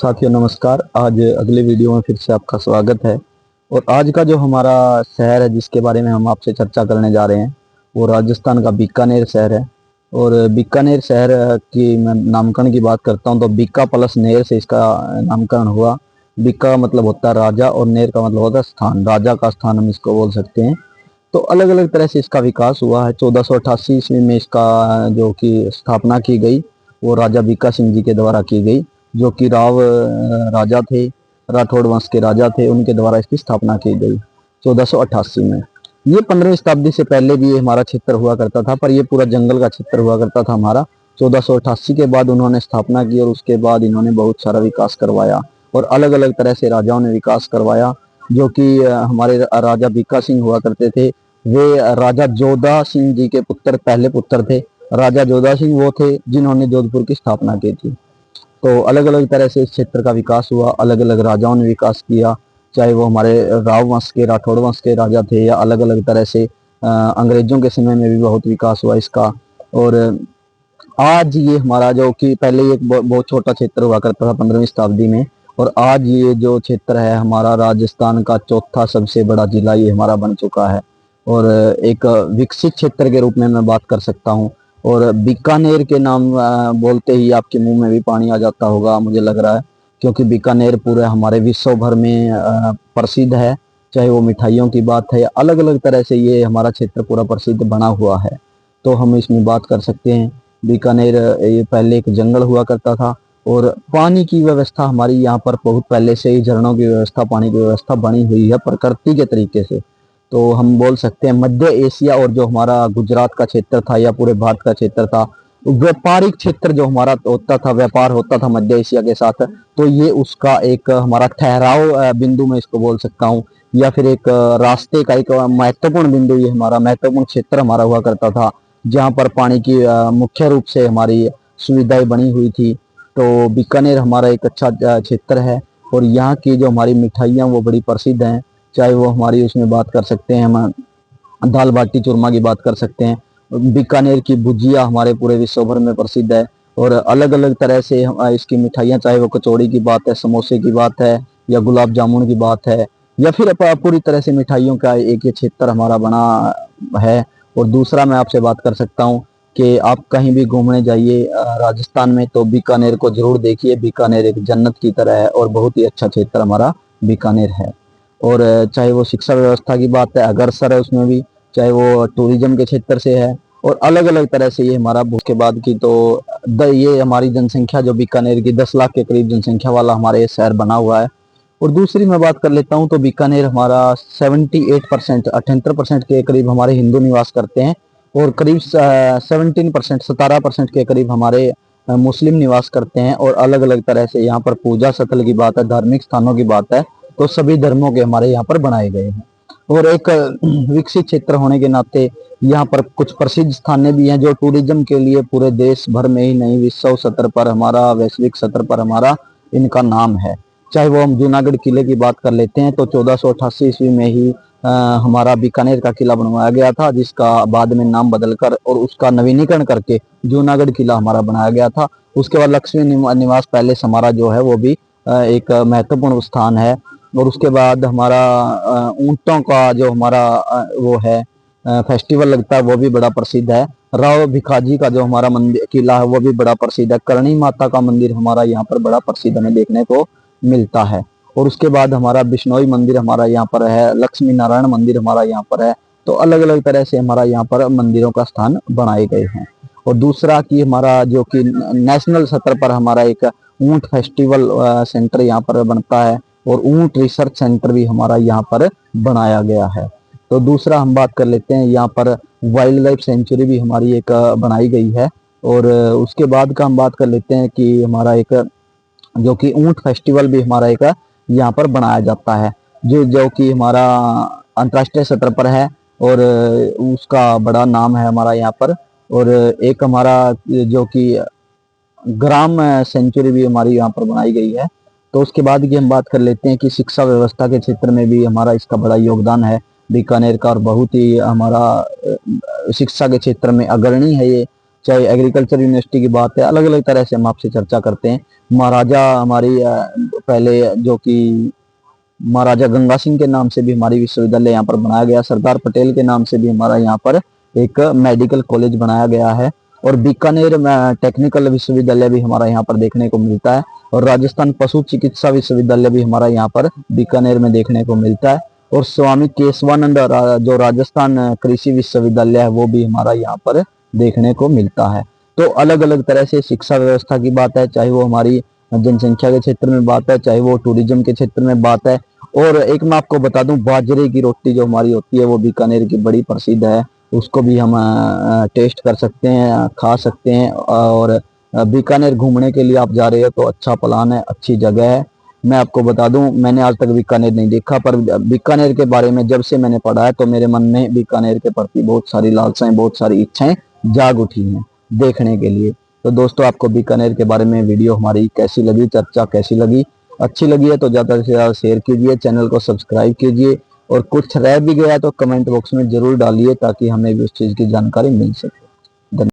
साथियों नमस्कार। आज अगले वीडियो में फिर से आपका स्वागत है। और आज का जो हमारा शहर है जिसके बारे में हम आपसे चर्चा करने जा रहे हैं वो राजस्थान का बीकानेर शहर है। और बीकानेर शहर की मैं नामकरण की बात करता हूं तो बीका प्लस नेर से इसका नामकरण हुआ। बीका का मतलब होता है राजा और नेर का मतलब होता है स्थान, राजा का स्थान हम इसको बोल सकते हैं। तो अलग अलग तरह से इसका विकास हुआ है। 1488 ईस्वी में इसका जो कि स्थापना की गई वो राजा बीका सिंह जी के द्वारा की गई, जो कि राव राजा थे, राठौड़ वंश के राजा थे, उनके द्वारा इसकी स्थापना की गई 1488 में। ये 15वीं शताब्दी से पहले भी ये हमारा क्षेत्र हुआ करता था, पर ये पूरा जंगल का क्षेत्र हुआ करता था हमारा। 1488 के बाद उन्होंने स्थापना की और उसके बाद इन्होंने बहुत सारा विकास करवाया और अलग अलग तरह से राजाओं ने विकास करवाया। जो कि हमारे राजा बीका सिंह हुआ करते थे, वे राजा जोधा सिंह जी के पुत्र, पहले पुत्र थे। राजा जोधा सिंह वो थे जिन्होंने जोधपुर की स्थापना की थी। तो अलग अलग तरह से इस क्षेत्र का विकास हुआ, अलग अलग राजाओं ने विकास किया, चाहे वो हमारे राव वंश के, राठौड़ वंश के राजा थे या अलग अलग तरह से अंग्रेजों के समय में भी बहुत विकास हुआ इसका। और आज ये हमारा जो कि पहले एक बहुत छोटा क्षेत्र हुआ करता था 15वीं शताब्दी में, और आज ये जो क्षेत्र है हमारा राजस्थान का चौथा सबसे बड़ा जिला ये हमारा बन चुका है और एक विकसित क्षेत्र के रूप में मैं बात कर सकता हूँ। और बीकानेर के नाम बोलते ही आपके मुंह में भी पानी आ जाता होगा मुझे लग रहा है, क्योंकि बीकानेर पूरे हमारे विश्व भर में प्रसिद्ध है। चाहे वो मिठाइयों की बात है या अलग अलग तरह से ये हमारा क्षेत्र पूरा प्रसिद्ध बना हुआ है। तो हम इसमें बात कर सकते हैं बीकानेर ये पहले एक जंगल हुआ करता था और पानी की व्यवस्था हमारी यहाँ पर बहुत पहले से ही झरनों की व्यवस्था, पानी की व्यवस्था बनी हुई है प्रकृति के तरीके से। तो हम बोल सकते हैं मध्य एशिया और जो हमारा गुजरात का क्षेत्र था या पूरे भारत का क्षेत्र था, व्यापारिक क्षेत्र जो हमारा होता था, व्यापार होता था मध्य एशिया के साथ, तो ये उसका एक हमारा ठहराव बिंदु में इसको बोल सकता हूँ, या फिर एक रास्ते का एक महत्वपूर्ण बिंदु ये हमारा महत्वपूर्ण क्षेत्र हमारा हुआ करता था, जहाँ पर पानी की मुख्य रूप से हमारी सुविधाएं बनी हुई थी। तो बीकानेर हमारा एक अच्छा क्षेत्र है और यहाँ की जो हमारी मिठाइयाँ वो बड़ी प्रसिद्ध हैं। चाहे वो हमारी उसमें बात कर सकते हैं, हम दाल बाटी चूरमा की बात कर सकते हैं। बीकानेर की भुजिया हमारे पूरे विश्व भर में प्रसिद्ध है और अलग अलग तरह से इसकी मिठाइयाँ, चाहे वो कचौड़ी की बात है, समोसे की बात है या गुलाब जामुन की बात है, या फिर पूरी तरह से मिठाइयों का एक ये क्षेत्र हमारा बना है। और दूसरा मैं आपसे बात कर सकता हूँ कि आप कहीं भी घूमने जाइए राजस्थान में तो बीकानेर को जरूर देखिए। बीकानेर एक जन्नत की तरह है और बहुत ही अच्छा क्षेत्र हमारा बीकानेर है। और चाहे वो शिक्षा व्यवस्था की बात है, अग्रसर है उसमें भी, चाहे वो टूरिज्म के क्षेत्र से है और अलग अलग तरह से ये हमारा। उसके बाद की तो ये हमारी जनसंख्या जो बीकानेर की 10 लाख के करीब जनसंख्या वाला हमारा ये शहर बना हुआ है। और दूसरी मैं बात कर लेता हूँ तो बीकानेर हमारा 78%, 78% के करीब हमारे हिंदू निवास करते हैं और करीब 17%, 17% के करीब हमारे मुस्लिम निवास करते हैं। और अलग अलग तरह से यहाँ पर पूजा स्थल की बात है, धार्मिक स्थानों की बात है, तो सभी धर्मों के हमारे यहाँ पर बनाए गए हैं। और एक विकसित क्षेत्र होने के नाते यहाँ पर कुछ प्रसिद्ध स्थान भी हैं जो टूरिज्म के लिए पूरे देश भर में ही नहीं, विश्व स्तर पर हमारा, वैश्विक स्तर पर हमारा इनका नाम है। चाहे वो हम जूनागढ़ किले की बात कर लेते हैं तो 1488 ईस्वी में ही हमारा बीकानेर का किला बनवाया गया था, जिसका बाद में नाम बदलकर और उसका नवीनीकरण करके जूनागढ़ किला हमारा बनाया गया था। उसके बाद लक्ष्मी निवास पैलेस हमारा जो है वो भी एक महत्वपूर्ण स्थान है। और उसके बाद हमारा ऊंटों का जो हमारा वो है फेस्टिवल लगता है वो भी बड़ा प्रसिद्ध है। राव भिखाजी का जो हमारा मंदिर किला है वो भी बड़ा प्रसिद्ध है। करणी माता का मंदिर हमारा यहाँ पर बड़ा प्रसिद्ध हमें देखने को मिलता है। और उसके बाद हमारा बिश्नोई मंदिर हमारा यहाँ पर है, लक्ष्मी नारायण मंदिर हमारा यहाँ पर है। तो अलग अलग तरह से हमारा यहाँ पर मंदिरों का स्थान बनाए गए हैं। और दूसरा कि हमारा जो कि नेशनल स्तर पर हमारा एक ऊंट फेस्टिवल सेंटर यहाँ पर बनता है और ऊंट रिसर्च सेंटर भी हमारा यहाँ पर बनाया गया है। तो दूसरा हम बात कर लेते हैं, यहाँ पर वाइल्ड लाइफ सेंचुरी भी हमारी एक बनाई गई है। और उसके बाद का हम बात कर लेते हैं कि हमारा एक जो कि ऊंट फेस्टिवल भी हमारा एक यहाँ पर बनाया जाता है, जो कि हमारा अंतर्राष्ट्रीय स्तर पर है और उसका बड़ा नाम है हमारा यहाँ पर। और एक हमारा जो कि ग्राम सेंचुरी भी हमारी यहाँ पर बनाई गई है। तो उसके बाद की हम बात कर लेते हैं कि शिक्षा व्यवस्था के क्षेत्र में भी हमारा इसका बड़ा योगदान है बीकानेर का, और बहुत ही हमारा शिक्षा के क्षेत्र में अग्रणी है ये। चाहे एग्रीकल्चर यूनिवर्सिटी की बात है, अलग अलग तरह से हम आपसे चर्चा करते हैं। महाराजा हमारी पहले जो कि महाराजा गंगा सिंह के नाम से भी हमारी विश्वविद्यालय यहाँ पर बनाया गया, सरदार पटेल के नाम से भी हमारा यहाँ पर एक मेडिकल कॉलेज बनाया गया है। और बीकानेर टेक्निकल विश्वविद्यालय भी हमारा यहाँ पर देखने को मिलता है। और राजस्थान पशु चिकित्सा विश्वविद्यालय भी हमारा यहाँ पर बीकानेर में देखने को मिलता है। और स्वामी केशवानंद जो राजस्थान कृषि विश्वविद्यालय है वो भी हमारा यहाँ पर देखने को मिलता है। तो अलग अलग तरह से शिक्षा व्यवस्था की बात है, चाहे वो हमारी जनसंख्या के क्षेत्र में बात है, चाहे वो टूरिज्म के क्षेत्र में बात है। और एक मैं आपको बता दूं, बाजरे की रोटी जो हमारी होती है वो बीकानेर की बड़ी प्रसिद्ध है, उसको भी हम टेस्ट कर सकते हैं, खा सकते हैं। और बीकानेर घूमने के लिए आप जा रहे हो तो अच्छा प्लान है, अच्छी जगह है। मैं आपको बता दूं, मैंने आज तक बीकानेर नहीं देखा, पर बीकानेर के बारे में जब से मैंने पढ़ा है तो मेरे मन में बीकानेर के प्रति बहुत सारी लालसाएं, बहुत सारी इच्छाएं जाग उठी हैं देखने के लिए। तो दोस्तों, आपको बीकानेर के बारे में वीडियो हमारी कैसी लगी, चर्चा कैसी लगी? अच्छी लगी है तो ज़्यादा से ज़्यादा शेयर कीजिए, चैनल को सब्सक्राइब कीजिए। और कुछ रह भी गया तो कमेंट बॉक्स में ज़रूर डालिए ताकि हमें भी उस चीज़ की जानकारी मिल सके।